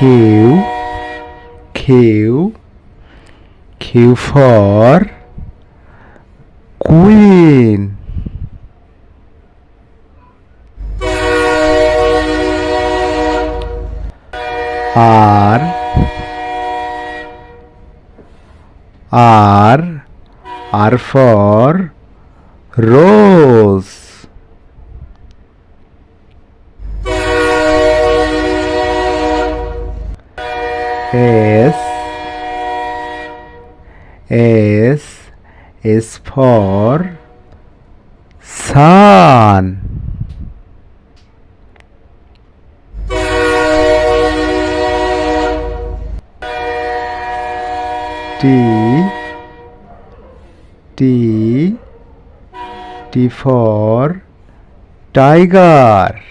Q, Q, Q for Queen. R, R, R for Rose. S, S, S for Sun. T, T, T for Tiger.